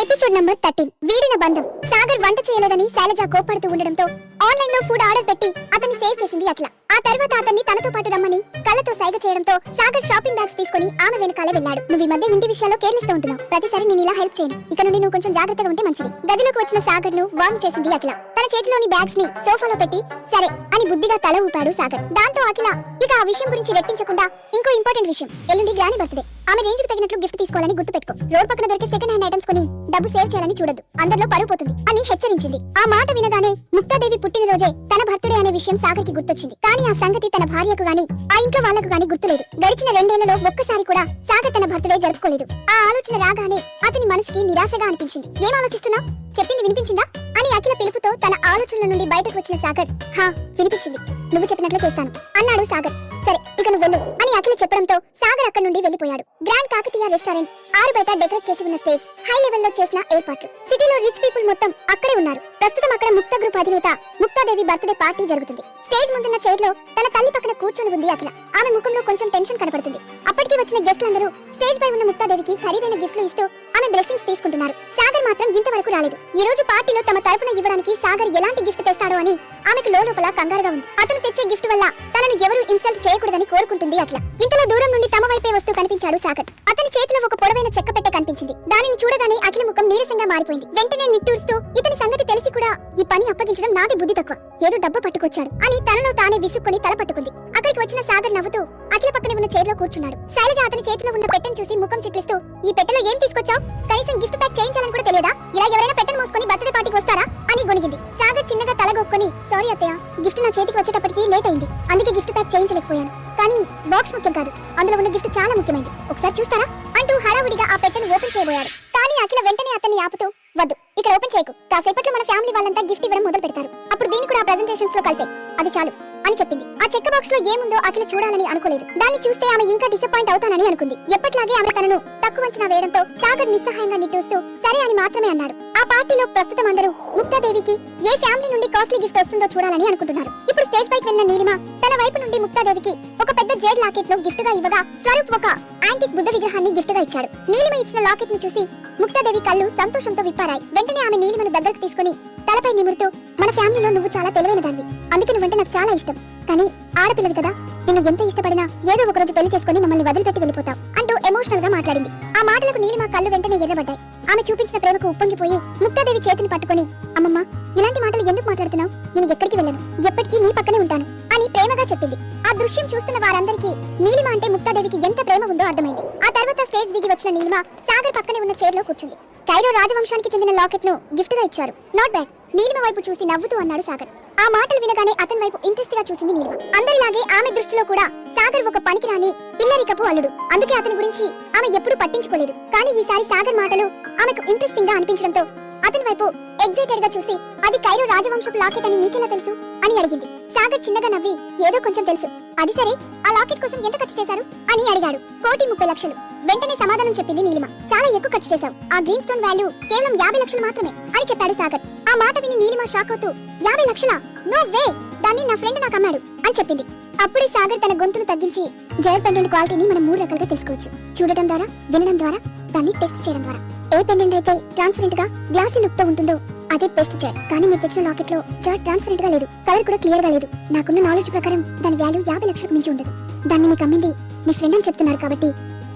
Episode number 13 వీడిన బంధం. సాగర్ వంట చేయలేదని శైలజ కోపడుతూ ఉండడంతో ఆన్లైన్ లో ఫుడ్ ఆర్డర్ పెట్టి అతన్ని సేవ్ చేసింది అఖిల. ఆ తర్వాత అతన్ని తనతో పాటు రమ్మని కళ్ళతో సైగ చేయడంతో సాగర్ షాపింగ్ బ్యాగ్స్ తీసుకుని ఆమె వెనకాలే వెళ్ళాడు. నువ్వు ఈ మధ్య ఇంటి విషయాల్లో కేర్లెస్ గా ఉంటున్నావు. ప్రతిసారి నేను ఇలా హెల్ప్ చేయను. ఇక నుండి నువ్వు కొంచెం జాగ్రత్తగా ఉంటే మంచిది. గదిలోకి వచ్చిన సాగర్ ను వార్న్ చేసింది అఖిల. తన చేతిలోని బ్యాగ్స్ ని సోఫాలో పెట్టి సరే అని బుద్ధిగా తల ఊపాడు సాగర్. దాంతో అఖిల ఇక ఆ విషయం గురించి రెట్టించకుండా ఇంకో ఇంపార్టెంట్ విషయం, ఎల్లుండి గ్రాని బర్త్డే. ఆమె రేంజ్ కు తగినట్లు గిఫ్ట్ తీసుకోవాలని గుర్తుపెట్టుకో. రోడ్ పక్కన దొరికే సెకండ్ హ్యాండ్ ఐటమ్స్ కొని డబ్బు సేవ్ చేయాలని చూడొద్దు. అందరిలో పరువు పోతుంది అని హెచ్చరించింది. ఆ మాట వినగానే ముక్తాదేవి పుట్టినరోజే తన బర్త్డే అనే విషయం సాగర్ కి గుర్తొచ్చింది. కానీ ఆ సంగతి తన భార్యకు గాని ఆ ఇంట్లో వాళ్లకు గాని గుర్తులేదు. గడిచిన 2 ఏళ్లలో ఒక్కసారి కూడా సాగర్ తన బర్త్డే జరుపుకోలేదు. ఆ ఆలోచన రాగానే అతని మనసుకి నిరాశగా అనిపించింది. ఏం ఆలోచిస్తున్నావు? చెప్పింది వినిపించిందా అని అఖిల పిలుపుతో తన ఆలోచనల నుండి బయటకు వచ్చిన సాగర్ హా వినిపించింది, నువ్వు చెప్పినట్లు చేస్తాను అన్నాడు సాగర్. సరే ఇక నువ్వు వెళ్ళు అని అఖిల చెప్పడంతో సాగర్ అక్కడి నుండి వెళ్లిపోయాడు. గ్రాండ్ కాకతీయ రెస్టారెంట్ ఆరు బయట డెకరేట్ చేసి ఉన్న స్టేజ్, హై లెవెల్ లో చేసిన ఏర్పాట్లు, సిటీలో రిచ్ పీపుల్ మొత్తం అక్కడే ఉన్నారు. ప్రస్తుతం అక్కడ ముక్తా గ్రూప్ అధినేత ముక్తాదేవి బర్త్డే పార్టీ జరుగుతుంది. స్టేజ్ ముందున్న చైర్ లో తన తల్లి పక్కన కూర్చొని ఉంది అఖిల. ఆమె ముఖంలో కొంచెం టెన్షన్ కనపడుతుంది. అప్పటికి వచ్చిన గెస్ట్లందరూ స్టేజ్ పై ఉన్న ముక్తాదేవికి ఖరీదైన గిఫ్ట్లు ఇస్తూ ఆమె బ్లెస్సింగ్స్ తీసుకుంటున్నారు. సాగర్ మాత్రం ఇంతవరకు రాలేదు. ఈ రోజు పార్టీలో తమ తరపున ఇవ్వడానికి సాగర్ ఎలాంటి గిఫ్ట్ తెస్తాడో అని ఆమెకు లోపల కంగారుగా ఉంది. అతను తెచ్చే గిఫ్ట్ వల్ల తనను ఎవరు ఇన్సల్ట్ చేయకూడదని కోరుకుంటుంది అఖిల. ఇంతలో దూరం నుండి తమ వైపే వస్తూ కనిపించాడు సాగర్. అతని చేతిలో ఒక పొడవైన చెక్క పెట్టె కనిపించింది. దానిని చూడగానే అఖిల ముఖం నీరసంగా మారిపోయింది. వెంటనే నిట్టూరుస్తూ ఇతని సంగతి తెలిసి కూడా ఈ పని అప్పగించడం నాది బుద్ధి తక్కువ, ఏదో డబ్బు పట్టుకొచ్చాడు అని తనలో తానే విసుక్కుని తల పట్టుకుంది. అక్కడికి వచ్చిన సాగర్ నవ్వుతూ అఖిల పక్కనే ఉన్న చైర్ లో కూర్చున్నాడు. శైలజ అతని చేతిలో ఉన్న పెట్టెను చూసి ముఖం చిట్లిస్తూ ఈ పెట్టెలో ఏం తీసుకొచ్చావు? కనీసం గిఫ్ట్ ప్యాక్ చేయించాలని కూడా తెలియదా? ఇలా ఎవరైనా పెట్టెను మోసుకొని బర్త్డే పార్టీకి వస్తారా అని గొనిగింది. సాగర్ చిన్నగా తలగొక్కుని సారీ అత్తయ్య, గిఫ్ట్ నా చేతికి వచ్చేటప్పటికి లేట్ అయింది, అందుకే గిఫ్ట్ ప్యాక్ చేయించలేకపోయాను. కానీ బాక్స్ ముఖ్యం కాదు, అందులో ఉన్న గిఫ్ట్ చాలా ముఖ్యమైనది, ఒకసారి చూస్తారా అంటూ హడావుడిగా ఆ పెట్టెను ఓపెన్ చేయబోయాడు. కానీ అఖిల వెంటనే అతన్ని ఆపుతూ వద్దు, ఇక్కడ ఓపెన్ చేయకు. కాసేపట్లో మన ఫ్యామిలీ వాళ్ళంతా గిఫ్ట్ ఇవ్వడం మొదలు పెడతారు. అప్పుడు దీన్ని కూడా ఆ ప్రెజెంటేషన్స్ లో కలిపే, అది చాలు అని చెప్పింది. ఆ చెక్క బాక్స్ లో ఏముందో అఖిల చూడాలని అనుకోలేదు. దాన్ని చూస్తే ఆమె ఇంకా డిసప్పాయింట్ అవుతానని అనుకుంది. ఎప్పట్లాగే ఆమె తనను తక్కువ అంచనా వేయడంతో సాగర్ నిస్సహాయంగా నిట్టూస్తూ సరే అని మాత్రమే అన్నాడు. ఆ పార్టీలో ప్రస్తుతం అందరూ ముక్తాదేవికి ఏ ఫ్యామిలీ నుండి కాస్ట్లీ గిఫ్ట్ వస్తుందో చూడాలని అనుకుంటున్నారు. ఇప్పుడు స్టేజ్ పైకి వెళ్ళిన నీలిమ తన వైపు నుండి ముక్తాదేవికి ఒక పెద్ద జేడ్ లాకెట్ ను గిఫ్ట్ గా ఇవ్వగా స్వరూప్ ఒక యాంటిక్ బుద్ధ విగ్రహాన్ని గిఫ్ట్ గా ఇచ్చాడు. నీలిమ ఇచ్చిన లాకెట్ ను చూసి ముక్తాదేవి కళ్ళు సంతోషంతో విప్పారాయి. వెంటనే ఆమె నీలిమను దగ్గరకు తీసుకుని తలపై నిమురుతూ మన ఫ్యామిలీలో నువ్వు చాలా తెలివైన దానివి, అందుకే నువ్వంటే నాకు చాలా ఇష్టం. కానీ ఆడపిల్లవి కదా, నిన్ను ఎంత ఇష్టపడినా ఏదో ఒక రోజు పెళ్లి చేసుకుని మమ్మల్ని వదిలిపెట్టి వెళ్ళిపోతావు అంటూ ఎమోషనల్ గా మాట్లాడింది. ఆ మాటలకు నీలిమ కళ్ళు వెంటనే ఎర్రబడ్డాయి. ఆమె చూపించిన ప్రేమకు ఉప్పొంగిపోయి ముక్తాదేవి చేతిని పట్టుకుని అమ్మమ్మ ఇలాంటి మాటలు ఎందుకు మాట్లాడుతున్నావు? నేను ఎక్కడికి వెళ్ళను, ఎప్పటికీ నీ పక్కనే ఉంటాను అని ప్రేమగా చెప్పింది. ఆ దృశ్యం చూస్తున్న వారందరికీ నీలిమ అంటే ముక్తాదేవికి ఎంత ప్రేమ ఉందో అర్థమైంది. ఆ తర్వాత స్టేజ్ దిగి వచ్చిన నీలిమ సాగర్ పక్కనే ఉన్న చైర్ లో కూర్చుంది. కైరో రాజవంశానికి చెందిన లాకెట్ ను గిఫ్ట్ గా ఇచ్చారు, నాట్ బ్యాడ్. నీలిమ వైపు చూసి నవ్వుతూ అన్నాడు సాగర్. ఆ మాటలు వినగానే అతని వైపు ఇంట్రెస్ట్ గా చూసింది నీలిమ. అందరిలాగే ఆమె దృష్టిలో కూడా సాగర్ ఒక పనికిరాని ఇల్లరికపు అల్లుడు, అందుకే అతని గురించి ఆమె ఎప్పుడూ పట్టించుకోలేదు. కానీ ఈసారి సాగర్ మాటలు ఆమెకు ఇంట్రెస్టింగ్ గా అనిపించడంతో అతని వైపు ఎగ్జైటెడ్ గా చూసి అది కైరో రాజవంశపు లాకెట్ అని నీకెలా తెలుసు అని అడిగింది. సాగర్ చిన్నగా నవ్వి ఏదో కొంచెం తెలుసు. అది సరే, ఆ లాకెట్ కోసం ఎంత ఖర్చు చేశారు అని అడిగాడు. 1,30,00,000 వెంటనే సమాధానం చెప్పింది నీలిమ. చాలా ఎక్కువ ఖర్చు చేశావు, ఆ గ్రీన్ స్టోన్ వాల్యూ కేవలం 50 లక్షలు మాత్రమే అని చెప్పాడు సాగర్. ఆ మాట విని నీలిమ షాక్ అవుతూ 50 లక్షలా? నో వే, దాన్ని నా ఫ్రెండ్ నాకు అమ్మాడు అని చెప్పింది. అప్పుడే సాగర్ తన గొంతును తగ్గించి జైడ్ పెండెంట్ క్వాలిటీని మనం 3 రకాలుగా తెలుసుకోవచ్చు, చూడటం ద్వారా, వినడం ద్వారా, దాన్ని టెస్ట్ చేయడం ద్వారా. ఏ పెండెంట్ అయితే ట్రాన్స్పరెంట్ గా గ్లాసీ లుక్ తో ఉంటుందో అదే బెస్ట్ జైడ్. కానీ మీరు తెచ్చిన లాకెట్ లో జైడ్ ట్రాన్స్పరెంట్ గా లేదు, కలర్ కూడా క్లియర్ గా లేదు. నాకున్న నాలెడ్జ్ ప్రకారం దాని వాల్యూ 50 లక్షలకు మించి ఉండదు. దాన్ని మీకు అమ్మింది మీ ఫ్రెండ్ అని చెప్తున్నారు కాబట్టి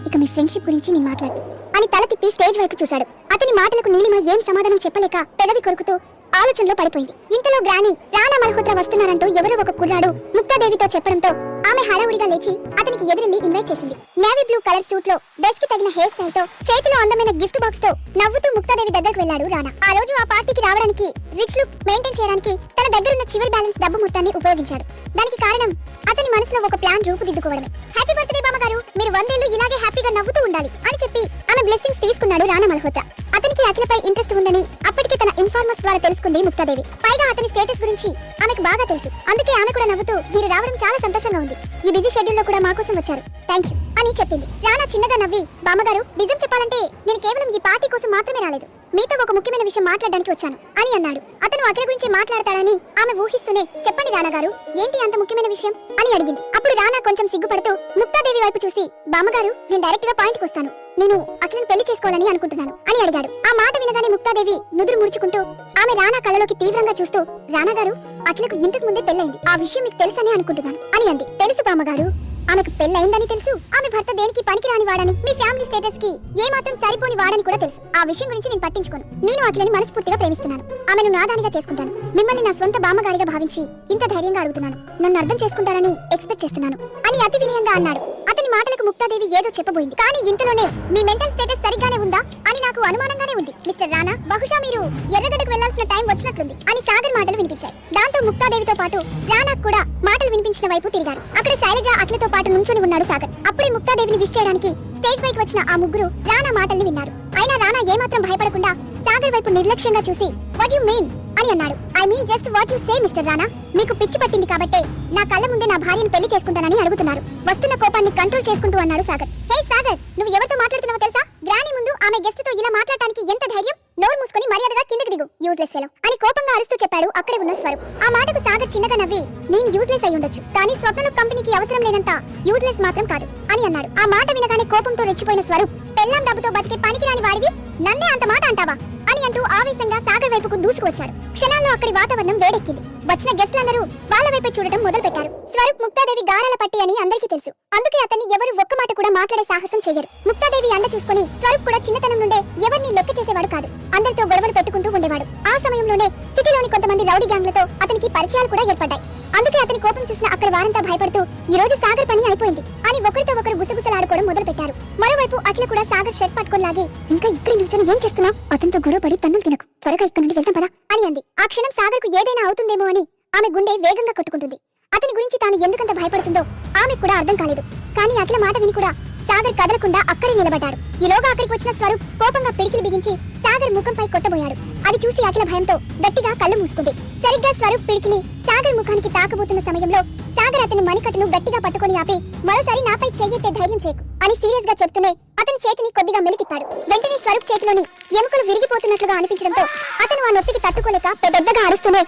ఇక మీ ఫ్రెండ్షిప్ గురించి నేను మాట్లాడు అని తల తిప్పి స్టేజ్ వైపు చూశాడు. అతని మాటలకు నీలిమ ఏం సమాధానం చెప్పలేక పెదవి కొరుకుతూ ఆలోచనలో పడిపోయింది. ఇంతలో గ్రాని రానా మల్హోత్రా వస్తున్నారంటూ ఎవరో ఒక కుర్రాడు ముక్తాదేవితో చెప్పడంతో ఆమె హడావుడిగా లేచి అతనికి ఎదురెళ్లి ఇన్వైట్ చేసింది. నేవీ బ్లూ కలర్ సూట్ లో డ్రెస్ కి తగిన హెయిర్ స్టైల్ తో చేతిలో అందమైన గిఫ్ట్ బాక్స్ తో నవ్వుతూ ముక్తాదేవి దగ్గరకు వెళ్లాడు రానా. ఆ రోజు ఆ పార్టీకి రావడానికి రిచ్ లుక్ మెయింటైన్ చేయడానికి తన దగ్గరున్న చివరి బ్యాలెన్స్ డబ్బు మొత్తాన్ని ఉపయోగించాడు. దానికి కారణం అతని మనసులో ఒక ప్లాన్ రూపుదిద్దుకోవడమే. హ్యాపీ బర్త్డే బామ్మగారు, మీరు 100 ఏళ్లు ఇలాగే హ్యాపీగా నవ్వుతూ ఉండాలి అని చెప్పి ఆమె బ్లెస్సింగ్స్ తీసుకున్నాడు రానా మల్హోత్రా. అతనికి అఖిలపై ఇంట్రెస్ట్ ఉందని అప్పటికే తన ఇన్ఫార్మర్స్ ద్వారా తెలుసుకుంది ముక్తాదేవి. పైగా అతని స్టేటస్ గురించి ఆమెకు బాగా తెలుసు, అందుకే ఆమె కూడా నవ్వుతూ మీరు రావడం చాలా సంతోషంగా ఉంది, ఈ బిజీ షెడ్యూల్ లో కూడా మా కోసం వచ్చారు, థ్యాంక్ యూ అని చెప్పింది. రానా చిన్నగా నవ్వి బామ్మగారు, నిజం చెప్పాలంటే నేను కేవలం ఈ పార్టీ కోసం మాత్రమే రాలేదు, మీతో ఒక ముఖ్యమైన విషయం మాట్లాడడానికి వచ్చాను అని అన్నాడు. అతను అఖిల గురించి మాట్లాడతాడని ఆమె ఊహిస్తూనే చెప్పండి రానా గారు, ఏంటి అంత ముఖ్యమైన విషయం అని అడిగింది. అప్పుడు రానా కొంచెం సిగ్గుపడుతూ ముక్తాదేవి వైపు చూసి, బామ్మగారు నేను డైరెక్ట్ గా పాయింట్కి వస్తాను, నేను అఖిలను పెళ్లి చేసుకోవాలని అనుకుంటున్నాను అని అడిగాడు. ఆ మాట వినగానే ముక్తాదేవి నుదురు ముడుచుకుంటూ ఆమె రానా కళ్ళలోకి తీవ్రంగా చూస్తూ, రానా గారు అఖిలకు ఇంతకు ముందే పెళ్ళైంది, ఆ విషయం మీకు తెలుసని అనుకుంటున్నాను అని అంది. తెలుసు బామ్మగారు, ఆమెకు పెళ్ళైందని తెలుసు, ఆమె భర్త దేనికి పనికిరాని వాడని, మీ ఫ్యామిలీ స్టేటస్ కి ఏ మాత్రం సరిపోని వాడని కూడా తెలుసు. ఆ విషయం గురించి నేను పట్టించుకోను. నేను అఖిలని మనస్ఫూర్తిగా ప్రేమిస్తున్నాను, ఆమెను నాదానిగా చేసుకుంటాను. మిమ్మల్ని నా స్వంత బామ్మగారిగా భావించి ఇంత ధైర్యంగా అడుగుతున్నాను, నన్ను అర్థం చేసుకుంటారని ఎక్స్పెక్ట్ చేస్తున్నాను అని అతి వినయంగా అన్నాడు. అతని మాటలకు ముక్తాదేవి ఏదో చెప్పబోయింది, కానీ ఇంతలోనే మీ మెంటల్ స్టేటస్ సరిగ్గానే ఉందా అని నాకు అనుమానంగానే ఉంది మిస్టర్ రానా, బహుశా మీరు ఎర్రగడ్డకు వెళ్లాల్సిన టైం వచ్చినట్లుంది అని సాగర్ మాటలు వినిపించాయి. దాంతో ముక్తాదేవితో పాటు రానా కూడా మాటలు వినిపించిన వైపు తిరిగారు. అక్కడ శైలజ అఖిలతో పాటు నుంచొని ఉన్నాడు సాగర్. అప్పుడే ముక్తాదేవిని విష్ చేయడానికి స్టేజ్ పైకి వచ్చిన ఆ ముగ్గురు రానా మాటల్ని విన్నారు. అయినా రానా ఏమాత్రం భయపడకుండా సాగర్ వైపు నిర్లక్ష్యంగా చూసి, వాట్ యు మీన్ అని అన్నాడు. I mean just what you say mister రానా, మీకు పిచ్చి పట్టింది కాబట్టే నా కళ్ళ ముందే నా భార్యను పెళ్లి చేసుకుంటానని అడుగుతున్నారు. వస్తున్న కోపాన్ని కంట్రోల్ చేసుకుంటూ అన్నాడు సాగర్. హే సాగర్, నువ్వు ఎవరితో మాట్లాడుతున్నావో తెలుసా? గ్రాని ముందు ఆమె గెస్ట్ తో ఇలా మాట్లాడటానికి ఎంత ధైర్యం? నోరు మూసుకొని మర్యాదగా కిందకి దిగు, యూజ్లెస్ ఫెలో అని కోపంగా అరుస్తూ చెప్పాడు అక్కడే ఉన్న స్వరూప్. ఆ మాటకు సాగర్ చిన్నగా నవ్వి, నేను యూజ్లెస్ అయి ఉండొచ్చు, కానీ స్వప్నలు కంపెనీకి అవసరం లేనంత యూజ్లెస్ మాత్రం కాదు అని అన్నాడు. ఆ మాట వినగానే కోపంతో రెచ్చిపోయిన స్వరూప్, పెళ్ళాం డబ్బుతో బతికే పనికిరాని వాడివి నన్నే అంత మాట అంటావా అని అంటూ ఆవేశంగా సాగర్ వైపుకు దూసుకువచ్చాడు. క్షణాల్లో అక్కడి వాతావరణం వేడెక్కింది. వచ్చిన గెస్ట్లందరూ వాళ్ళ వైపే చూడటం మొదలు పెట్టారు. స్వరూప్ ముక్తాదేవి గారాల పట్టి అని అందరికీ తెలుసు, అందుకే అతన్ని ఎవరు ఒక్క మాట కూడా మాట్లాడే సాహసం చెయ్యరు. ముక్తాదేవి అండ చూసుకుని స్వరూప్ కూడా చిన్నతనం నుండే ఎవరిని లెక్క చేసేవాడు కాదు, అందరితో గొడవలు పెట్టుకుంటూ ఉండేవాడు. ఆ సమయంలోనే సిటీలోని కొంతమంది రౌడీ గ్యాంగ్లతో అతనికి పరిచయాలు కూడా ఏర్పడ్డాయి. అందుకే అతని కోపం చూసిన అక్కడ వారంతా భయపడుతూ ఈ రోజు సాగర్ పని అయిపోయింది అని ఒకరితో ఒకరు గుసగుసలాడుకోవడం మొదలు పెట్టారు. మరోవైపు అఖిల కూడా సాగర్ షర్ట్ పట్టుకొని లాగి, ఇంకా ఇక్కడ నిల్చొని ఏం చేస్తున్నావు? అతనితో గొడవ పడి తన్నులు తినకు, త్వరగా ఇక్కడ నుండి వెళ్తాం పదా అని అంది. ఆ క్షణం సాగర్ కు ఏదైనా అవుతుందేమో అని ఆమె గుండె వేగంగా కొట్టుకుంటుంది. అతని గురించి తాను ఎందుకంత భయపడుతుందో ఆమె కూడా అర్థం కాలేదు. కానీ అఖిల మాట విని కూడా సాగర్ కదలకుండా అక్కడే నిలబడ్డాడు. ఈలోగా అక్కడికి వచ్చిన స్వరూప్ కోపంగా పిడికిలి బిగించి సాగర్ ముఖంపై కొట్టబోయాడు. అది చూసి అఖిల భయంతో గట్టిగా కళ్ళు మూసుకుంది. సరిగ్గా స్వరూప్ పిడికిలి సాగర్ ముఖానికి తాకబోతున్న సమయంలో సాగర్ అతని మణికట్టును గట్టిగా పట్టుకొని ఆపి, మరోసారి నాపై చెయ్యెత్తే ధైర్యం చేయకు అని సీరియస్ గా చెప్తూనే అతని చేతిని కొద్దిగా మెలితిప్పాడు. వెంటనే స్వరూప్ చేతిలోని ఎముకలు విరిగిపోతున్నట్లుగా అనిపించడంతో అతను ఆ నొప్పికి తట్టుకోలేక పెద్దగా అరుస్తూనే,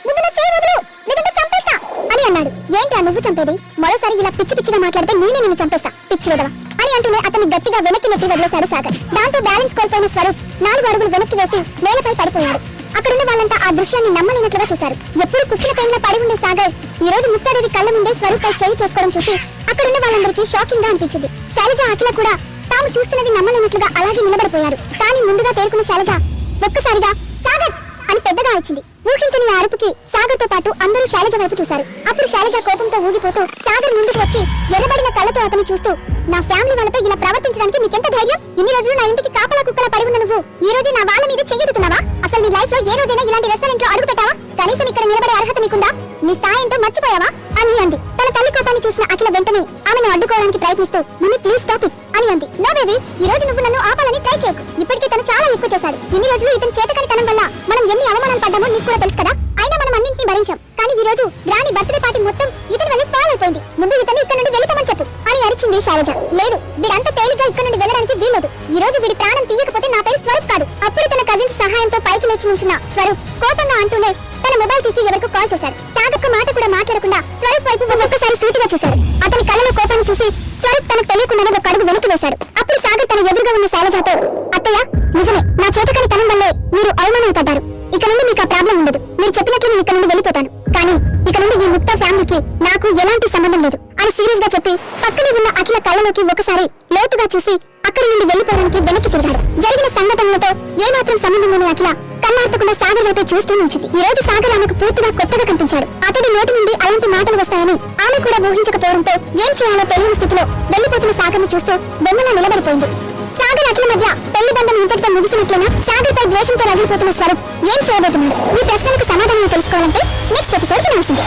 ముందు నా చేయి వదులు, లేదంటే చంపేస్తా అని అన్నాడు. ఏంటా నువ్వు చంపేది? మరోసారి ఇలా పిచ్చి పిచ్చిగా మాట్లాడితే నేనే నిన్ను చంపేస్తా, పిచ్చి విధవ అని అంటూనే అతన్ని గట్టిగా వెనక్కి నెట్టి వదిలేశాడు సాగర్. దాంతో బ్యాలెన్స్ కోల్పోయిన స్వరూప్ 4 అడుగులు వెనక్కి వేసి నేలపై పడిపోయాడు. అక్కడున్న వాళ్ళంతా ఆ దృశ్యాన్ని నమ్మలేనట్లుగా చూశారు. ఎప్పుడు కుక్కిన పెయిన్లా పడి ఉండే సాగర్ ఈ రోజు ముక్తాదేవి కళ్ళ ముందే స్వరూప్ పై చేయి చేసుకోవడం చూసి అక్కడున్న వాళ్ళందరికీ షాకింగ్ గా అనిపించింది. శైలజ అఖిల కూడా తాము చూస్తున్నది నమ్మలేనట్లుగా అలాగే నిలబడిపోయారు. కానీ ముందుగా తేరుకున్న శైలజ ఒక్కసారిగా సాగర్ అని పెద్దగా వచ్చింది. ఊహించని ఆ అరుపుకి సాగర్ తో పాటు అందరూ శైలజ వైపు చూశారు. అప్పుడు శైలజ కోపంతో ఊగిపోతూ సాగర్ ముందుకు వచ్చి ఎర్రబడిన కళ్ళతో అతన్ని చూస్తూ, నా ఫ్యామిలీ వాళ్ళతో ఇలా ప్రవర్తించడానికి నీకెంత ధైర్యం? ఇన్ని రోజులు నా ఇంటికి కాపలా కుక్కలా పడి ఉన్న నువ్వు ఈ రోజు నా వాళ్ళ మీద చెయ్యెత్తుతున్నావా? అసలు నీ లైఫ్ లో ఏ రోజైనా ఇలాంటి రెస్టారెంట్ లో అడుగు పెట్టావా? కనీసం ఇక్కడ నిలబడే అర్హత నీకుందా? నీ స్థాయి ఏంటో మర్చిపోయావా అని అంది. తన తల్లి కోపాన్ని చూసిన అఖిల వెంటనే ఆమెను అడ్డుకోవడానికి ప్రయత్నిస్తూ, మమ్మీ ప్లీజ్ స్టాప్ ఇట్ అని అంది. నో బేబీ, ఈ రోజు నువ్వు నన్ను ఆపాలని ట్రై చేయకు. ఇప్పటికే తను చాలా ఎక్కువ చేశాడు. ఇన్ని రోజులు ఇతని చేతకనితనం వల్ల మనం ఎన్ని అవమానాలు పడ్డామో నీకు కూడా తెలుసు కదా. అయినా మనం అన్నింటినీ భరించాం. కానీ ఈ రోజు రాణి బర్త్డే పార్టీ మొత్తం ఇతని వల్ల స్పాయిల్ అయిపోయింది. ముందు ఇతన్ని ఇక్కడ నుండి వెళ్ళిపోమని చెప్పు అని అరిచింది శైలజ. లేదు, వీడంతా తేలిగ్గా ఇక్కడ నుండి వెళ్ళడానికి వీల్లేదు. ఈ రోజు వీడి ప్రాణం తీయకపోతే నా పేరు స్వరూప్ కాదు. అప్పుడు తన కజిన్స్ సహాయంతో పైకి లేచి నుంచున్న స్వరూప్ కోపంగా అంటూనే తన మొబైల్ తీసి ఎవరికో కాల్ చేశాడు. సాగర్ మాట కూడా మాట్లాడకుండా స్వరూప్ వైపు ఒక్కసారి సూటిగా చూశాడు. అతని కళ్ళలో కోపాన్ని చూసి స్వరూప్ తనకు తెలియకుండానే ఒక అడుగు వెనక్కి వేశాడు. అప్పుడు సాగర్ తన ఎదురుగా ఉన్న శైలజతో, అత్తయ్య నిజమే, నా చేతకని తనం వల్లే మీరు అవమానం పడ్డారు. ఇక నుండి మీకు ఆ ప్రాబ్లం ఉండదు. మీరు చెప్పినట్లు నేను ఇక్కడ నుండి వెళ్ళిపోతాను. కానీ ఇక నుండి ఈ ముక్తా ఫ్యామిలీకి నాకు ఎలాంటి సంబంధం లేదు అని సీరియస్ గా చెప్పి పక్కనే ఉన్న అఖిల కళ్ళలోకి ఒకసారి లోతుగా చూసి అక్కడి నుండి వెళ్ళిపోవడానికి వెనక్కి తిరిగాడు. జరిగిన సంఘటనలతో ఏమాత్రం సంబంధం లేని అఖిల కన్నార్పకుండా సాగర్ వైపే చూస్తూ ఉంచింది. ఈ రోజు సాగర్ ఆమెకు పూర్తిగా కొత్తగా కనిపించాడు. అతడి నోటి నుండి అలాంటి మాటలు వస్తాయని ఆమె కూడా ఊహించకపోవడంతో ఏం చేయాలో తెలియని స్థితిలో వెళ్లిపోతున్న సాగర్ ను చూస్తూ బొమ్మలా నిలబడిపోయింది. సాగర్ అఖిల మధ్య పెళ్లి బంధం ఇంతటితో ముగిసినట్లయినా సాగర్ పై ద్వేషంతో రగిలిపోతున్న స్వరూప్ ఏం చేయబోతున్నాడు? ఈ ప్రశ్నలకు సమాధానం తెలుసుకోవాలంటే నెక్స్ట్ ఎపిసోడ్ వినాల్సిందే.